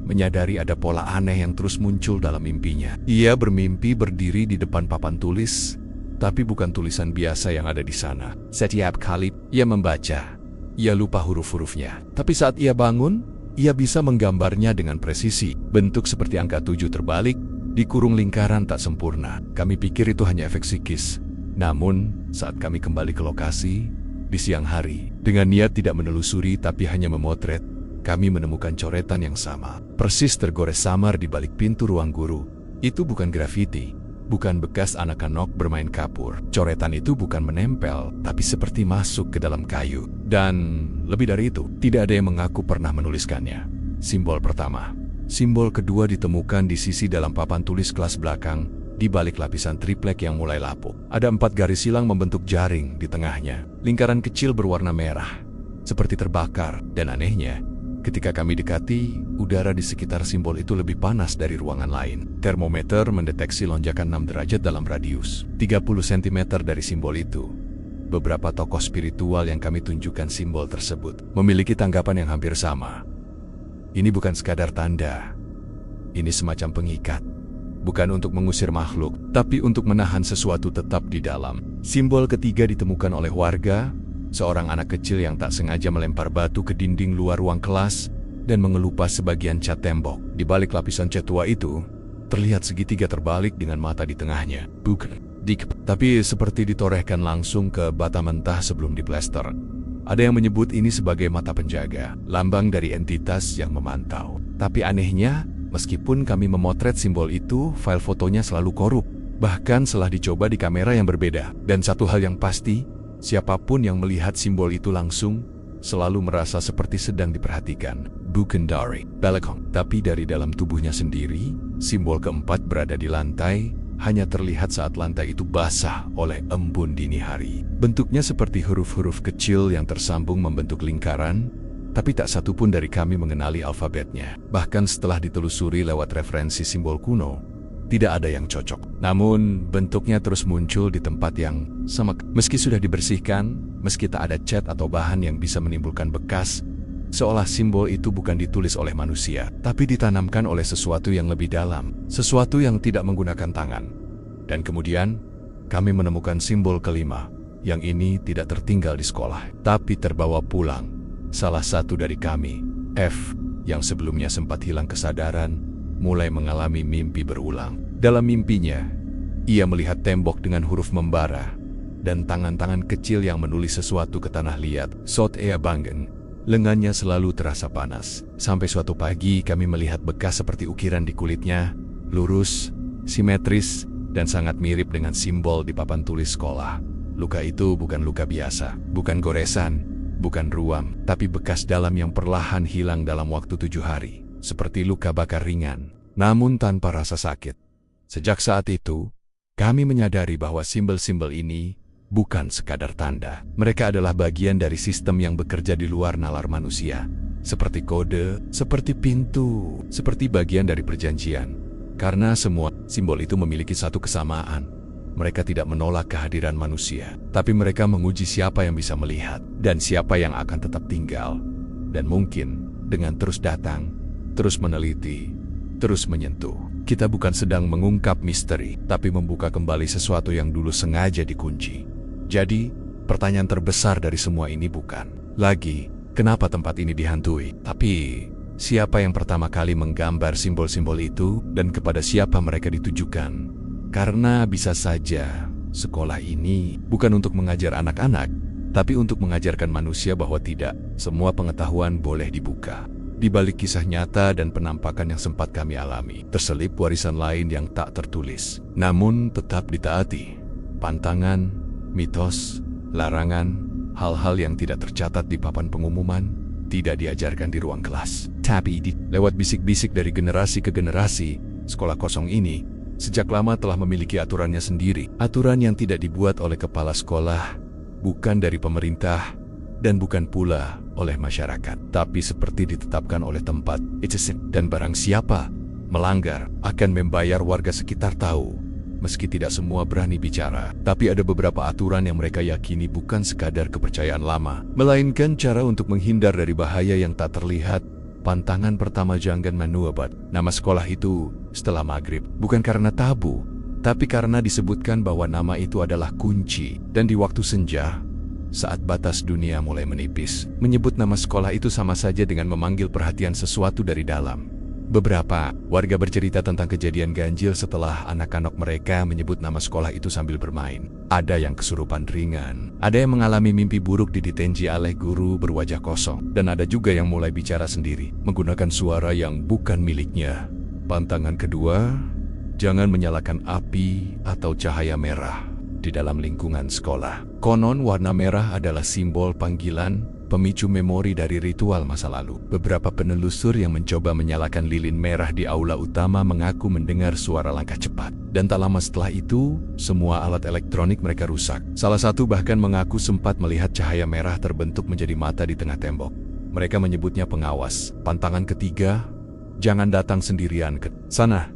menyadari ada pola aneh yang terus muncul dalam mimpinya. Ia bermimpi berdiri di depan papan tulis, tapi bukan tulisan biasa yang ada di sana. Setiap kali ia membaca, ia lupa huruf-hurufnya. Tapi saat ia bangun, ia bisa menggambarnya dengan presisi. Bentuk seperti angka 7 terbalik, dikurung lingkaran tak sempurna. Kami pikir itu hanya efek psikis. Namun, saat kami kembali ke lokasi, di siang hari, dengan niat tidak menelusuri tapi hanya memotret, kami menemukan coretan yang sama, persis tergores samar di balik pintu ruang guru. Itu bukan grafiti, bukan bekas anak-anak bermain kapur. Coretan itu bukan menempel, tapi seperti masuk ke dalam kayu. Dan lebih dari itu, tidak ada yang mengaku pernah menuliskannya. Simbol pertama. Simbol kedua ditemukan di sisi dalam papan tulis kelas belakang, di balik lapisan triplek yang mulai lapuk. Ada 4 garis silang membentuk jaring di tengahnya. Lingkaran kecil berwarna merah, seperti terbakar. Dan anehnya, ketika kami dekati, udara di sekitar simbol itu lebih panas dari ruangan lain. Termometer mendeteksi lonjakan 6 derajat dalam radius 30 cm dari simbol itu. Beberapa tokoh spiritual yang kami tunjukkan simbol tersebut memiliki tanggapan yang hampir sama. Ini bukan sekadar tanda. Ini semacam pengikat. Bukan untuk mengusir makhluk, tapi untuk menahan sesuatu tetap di dalam. Simbol ketiga ditemukan oleh warga, seorang anak kecil yang tak sengaja melempar batu ke dinding luar ruang kelas dan mengelupas sebagian cat tembok. Di balik lapisan cat tua itu, terlihat segitiga terbalik dengan mata di tengahnya. Tapi seperti ditorehkan langsung ke bata mentah sebelum diplester. Ada yang menyebut ini sebagai mata penjaga, lambang dari entitas yang memantau. Tapi anehnya, meskipun kami memotret simbol itu, file fotonya selalu korup. Bahkan setelah dicoba di kamera yang berbeda. Dan satu hal yang pasti, siapapun yang melihat simbol itu langsung, selalu merasa seperti sedang diperhatikan. Bukan dari belakang, tapi dari dalam tubuhnya sendiri. Simbol keempat berada di lantai, hanya terlihat saat lantai itu basah oleh embun dini hari. Bentuknya seperti huruf-huruf kecil yang tersambung membentuk lingkaran, tapi tak satu pun dari kami mengenali alfabetnya. Bahkan setelah ditelusuri lewat referensi simbol kuno, tidak ada yang cocok. Namun, bentuknya terus muncul di tempat yang sama. Meski sudah dibersihkan, meski tak ada cat atau bahan yang bisa menimbulkan bekas, seolah simbol itu bukan ditulis oleh manusia, tapi ditanamkan oleh sesuatu yang lebih dalam, sesuatu yang tidak menggunakan tangan. Dan kemudian, kami menemukan simbol kelima, yang ini tidak tertinggal di sekolah, tapi terbawa pulang. Salah satu dari kami, F, yang sebelumnya sempat hilang kesadaran, mulai mengalami mimpi berulang. Dalam mimpinya, Ia melihat tembok dengan huruf membara, dan tangan-tangan kecil yang menulis sesuatu ke tanah liat. Saat ia bangun, lengannya selalu terasa panas. Sampai suatu pagi kami melihat bekas seperti ukiran di kulitnya, lurus, simetris, dan sangat mirip dengan simbol di papan tulis sekolah. Luka itu bukan luka biasa, bukan goresan, bukan ruam, tapi bekas dalam yang perlahan hilang dalam waktu 7 hari. Seperti luka bakar ringan, namun tanpa rasa sakit. Sejak saat itu, kami menyadari bahwa simbol-simbol ini bukan sekadar tanda. Mereka adalah bagian dari sistem yang bekerja di luar nalar manusia. Seperti kode, seperti pintu, seperti bagian dari perjanjian. Karena semua simbol itu memiliki satu kesamaan. Mereka tidak menolak kehadiran manusia, tapi mereka menguji siapa yang bisa melihat dan siapa yang akan tetap tinggal. Dan mungkin dengan terus datang, terus meneliti, terus menyentuh, kita bukan sedang mengungkap misteri, tapi membuka kembali sesuatu yang dulu sengaja dikunci. Jadi, pertanyaan terbesar dari semua ini bukan lagi kenapa tempat ini dihantui, tapi siapa yang pertama kali menggambar simbol-simbol itu dan kepada siapa mereka ditujukan. Karena bisa saja sekolah ini bukan untuk mengajar anak-anak, tapi untuk mengajarkan manusia bahwa tidak semua pengetahuan boleh dibuka. Di balik kisah nyata dan penampakan yang sempat kami alami, terselip warisan lain yang tak tertulis, namun tetap ditaati. Pantangan, mitos, larangan, hal-hal yang tidak tercatat di papan pengumuman, tidak diajarkan di ruang kelas. Tapi lewat bisik-bisik dari generasi ke generasi, sekolah kosong ini sejak lama telah memiliki aturannya sendiri. Aturan yang tidak dibuat oleh kepala sekolah, bukan dari pemerintah, dan bukan pula oleh masyarakat, tapi seperti ditetapkan oleh tempat. Dan barang siapa melanggar akan membayar. Warga sekitar tahu, meski tidak semua berani bicara, tapi ada beberapa aturan yang mereka yakini bukan sekadar kepercayaan lama, melainkan cara untuk menghindar dari bahaya yang tak terlihat. Pantangan pertama, jangan menuabat nama sekolah itu setelah maghrib, bukan karena tabu, tapi karena disebutkan bahwa nama itu adalah kunci. Dan di waktu senja, saat batas dunia mulai menipis, menyebut nama sekolah itu sama saja dengan memanggil perhatian sesuatu dari dalam. Beberapa warga bercerita tentang kejadian ganjil setelah anak-anak mereka menyebut nama sekolah itu sambil bermain. Ada yang kesurupan ringan, ada yang mengalami mimpi buruk ditenji oleh guru berwajah kosong, dan ada juga yang mulai bicara sendiri, menggunakan suara yang bukan miliknya. Pantangan kedua, jangan menyalakan api atau cahaya merah di dalam lingkungan sekolah. Konon warna merah adalah simbol panggilan, pemicu memori dari ritual masa lalu. Beberapa penelusur yang mencoba menyalakan lilin merah di aula utama mengaku mendengar suara langkah cepat. Dan tak lama setelah itu, semua alat elektronik mereka rusak. Salah satu bahkan mengaku sempat melihat cahaya merah terbentuk menjadi mata di tengah tembok. Mereka menyebutnya pengawas. Pantangan ketiga, jangan datang sendirian ke sana.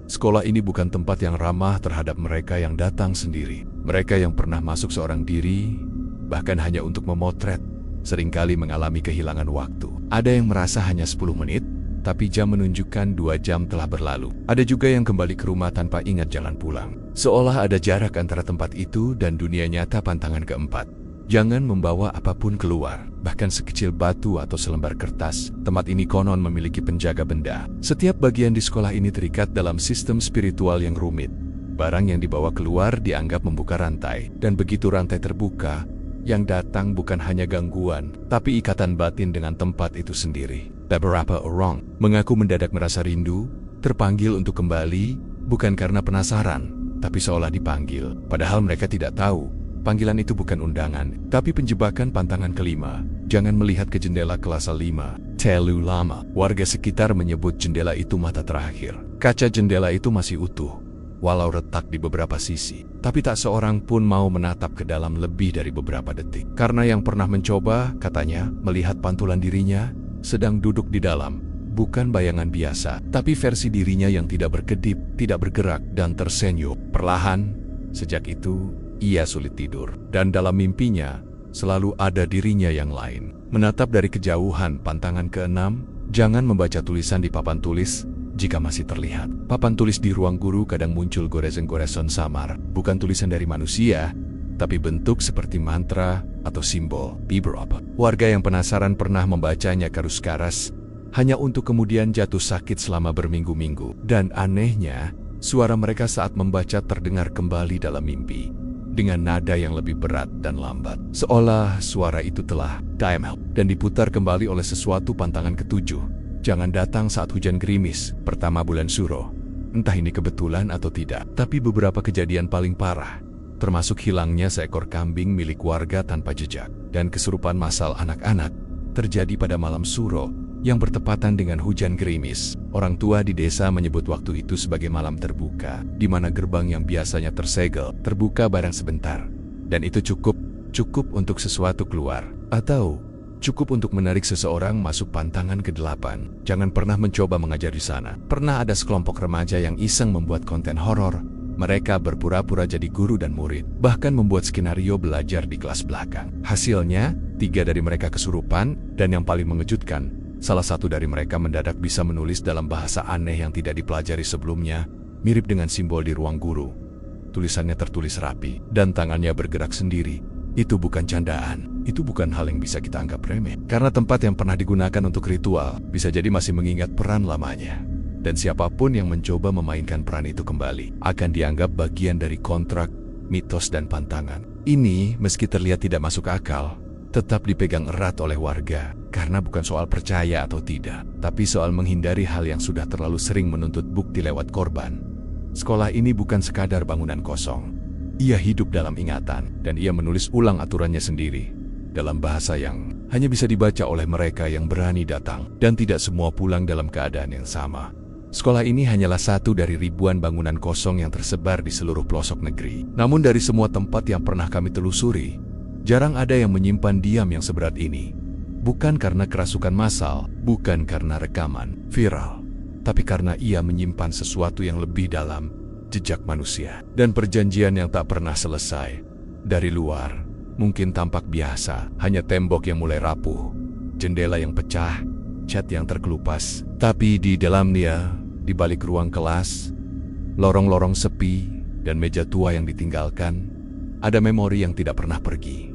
Sekolah ini bukan tempat yang ramah terhadap mereka yang datang sendiri. Mereka yang pernah masuk seorang diri, bahkan hanya untuk memotret, seringkali mengalami kehilangan waktu. Ada yang merasa hanya 10 menit, tapi jam menunjukkan 2 jam telah berlalu. Ada juga yang kembali ke rumah tanpa ingat jalan pulang. Seolah ada jarak antara tempat itu dan dunia nyata. Pantangan keempat, jangan membawa apapun keluar, bahkan sekecil batu atau selembar kertas. Tempat ini konon memiliki penjaga benda. Setiap bagian di sekolah ini terikat dalam sistem spiritual yang rumit. Barang yang dibawa keluar dianggap membuka rantai, dan begitu rantai terbuka, yang datang bukan hanya gangguan, tapi ikatan batin dengan tempat itu sendiri. Beberapa orang mengaku mendadak merasa rindu, terpanggil untuk kembali, bukan karena penasaran, tapi seolah dipanggil. Padahal mereka tidak tahu, panggilan itu bukan undangan, tapi penjebakan. Pantangan kelima, jangan melihat ke jendela kelas 5. Terlalu lama. Warga sekitar menyebut jendela itu mata terakhir. Kaca jendela itu masih utuh, walau retak di beberapa sisi, tapi tak seorang pun mau menatap ke dalam lebih dari beberapa detik. Karena yang pernah mencoba, katanya, melihat pantulan dirinya sedang duduk di dalam, bukan bayangan biasa, tapi versi dirinya yang tidak berkedip, tidak bergerak, dan tersenyum. Perlahan, sejak itu, ia sulit tidur, dan dalam mimpinya, selalu ada dirinya yang lain. Menatap dari kejauhan. Pantangan keenam, jangan membaca tulisan di papan tulis jika masih terlihat. Papan tulis di ruang guru kadang muncul goresan-goresan samar, bukan tulisan dari manusia, tapi bentuk seperti mantra atau simbol. Beberapa warga yang penasaran pernah membacanya karus-karas, hanya untuk kemudian jatuh sakit selama berminggu-minggu. Dan anehnya, Suara mereka saat membaca terdengar kembali dalam mimpi, dengan nada yang lebih berat dan lambat. Seolah suara itu telah time out dan diputar kembali oleh sesuatu pantangan ketujuh. Jangan datang saat hujan gerimis, pertama bulan Suro. Entah ini kebetulan atau tidak, tapi beberapa kejadian paling parah, termasuk hilangnya seekor kambing milik warga tanpa jejak, dan kesurupan massal anak-anak, terjadi pada malam Suro yang bertepatan dengan hujan gerimis. Orang tua di desa menyebut waktu itu sebagai malam terbuka, di mana gerbang yang biasanya tersegel terbuka barang sebentar. Dan itu cukup untuk sesuatu keluar, atau cukup untuk menarik seseorang masuk pantangan ke-8. Jangan pernah mencoba mengajar di sana. Pernah ada sekelompok remaja yang iseng membuat konten horor. Mereka berpura-pura jadi guru dan murid, bahkan membuat skenario belajar di kelas belakang. Hasilnya, 3 dari mereka kesurupan, dan yang paling mengejutkan, salah satu dari mereka mendadak bisa menulis dalam bahasa aneh yang tidak dipelajari sebelumnya, mirip dengan simbol di ruang guru. Tulisannya tertulis rapi, dan tangannya bergerak sendiri. Itu bukan candaan, itu bukan hal yang bisa kita anggap remeh. Karena tempat yang pernah digunakan untuk ritual, bisa jadi masih mengingat peran lamanya. Dan siapapun yang mencoba memainkan peran itu kembali, akan dianggap bagian dari kontrak, mitos, dan pantangan. Ini, meski terlihat tidak masuk akal, tetap dipegang erat oleh warga, karena bukan soal percaya atau tidak, tapi soal menghindari hal yang sudah terlalu sering menuntut bukti lewat korban. Sekolah ini bukan sekadar bangunan kosong. Ia hidup dalam ingatan, dan ia menulis ulang aturannya sendiri, dalam bahasa yang hanya bisa dibaca oleh mereka yang berani datang, dan tidak semua pulang dalam keadaan yang sama. Sekolah ini hanyalah satu dari ribuan bangunan kosong yang tersebar di seluruh pelosok negeri. Namun dari semua tempat yang pernah kami telusuri, jarang ada yang menyimpan diam yang seberat ini. Bukan karena kerasukan massal, bukan karena rekaman viral, tapi karena ia menyimpan sesuatu yang lebih dalam, jejak manusia, dan perjanjian yang tak pernah selesai. Dari luar, mungkin tampak biasa, hanya tembok yang mulai rapuh, jendela yang pecah, cat yang terkelupas. Tapi di dalamnya, di balik ruang kelas, lorong-lorong sepi, dan meja tua yang ditinggalkan, ada memori yang tidak pernah pergi.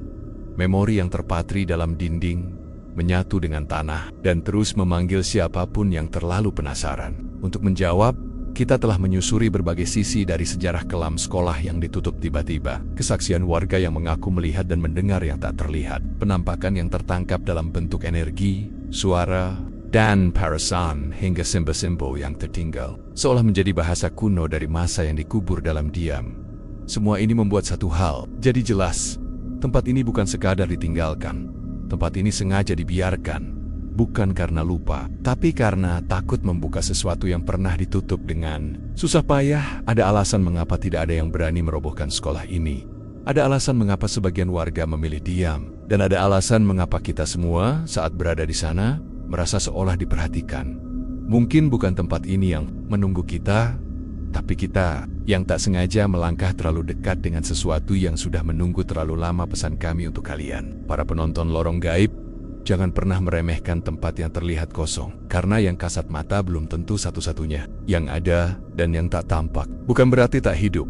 Memori yang terpatri dalam dinding, menyatu dengan tanah, dan terus memanggil siapapun yang terlalu penasaran. Untuk menjawab, kita telah menyusuri berbagai sisi dari sejarah kelam sekolah yang ditutup tiba-tiba, kesaksian warga yang mengaku melihat dan mendengar yang tak terlihat, penampakan yang tertangkap dalam bentuk energi, suara, dan perasaan, hingga simbol-simbol yang tertinggal, seolah menjadi bahasa kuno dari masa yang dikubur dalam diam. Semua ini membuat satu hal jadi jelas. Tempat ini bukan sekadar ditinggalkan. Tempat ini sengaja dibiarkan, bukan karena lupa, tapi karena takut membuka sesuatu yang pernah ditutup dengan susah payah. Ada alasan mengapa tidak ada yang berani merobohkan sekolah ini. Ada alasan mengapa sebagian warga memilih diam. Dan ada alasan mengapa kita semua saat berada di sana merasa seolah diperhatikan. Mungkin bukan tempat ini yang menunggu kita, tapi kita yang tak sengaja melangkah terlalu dekat dengan sesuatu yang sudah menunggu terlalu lama. Pesan kami untuk kalian, para penonton Lorong Gaib, jangan pernah meremehkan tempat yang terlihat kosong, karena yang kasat mata belum tentu satu-satunya. Yang ada dan yang tak tampak bukan berarti tak hidup.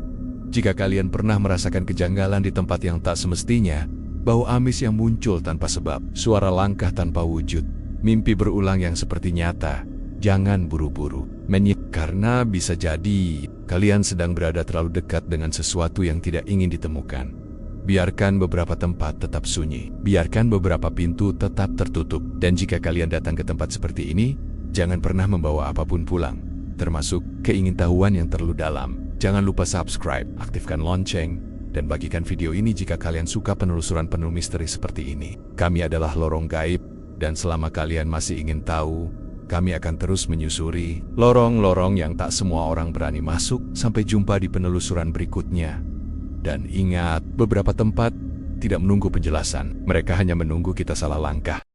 Jika kalian pernah merasakan kejanggalan di tempat yang tak semestinya, bau amis yang muncul tanpa sebab, suara langkah tanpa wujud, mimpi berulang yang seperti nyata, jangan buru-buru menyip, karena bisa jadi kalian sedang berada terlalu dekat dengan sesuatu yang tidak ingin ditemukan. Biarkan beberapa tempat tetap sunyi, biarkan beberapa pintu tetap tertutup, dan jika kalian datang ke tempat seperti ini, jangan pernah membawa apapun pulang, termasuk keingintahuan yang terlalu dalam. Jangan lupa subscribe, aktifkan lonceng, dan bagikan video ini jika kalian suka penelusuran penuh misteri seperti ini. Kami adalah Lorong Gaib, dan selama kalian masih ingin tahu, kami akan terus menyusuri lorong-lorong yang tak semua orang berani masuk. Sampai jumpa di penelusuran berikutnya. Dan ingat, beberapa tempat tidak menunggu penjelasan. Mereka hanya menunggu kita salah langkah.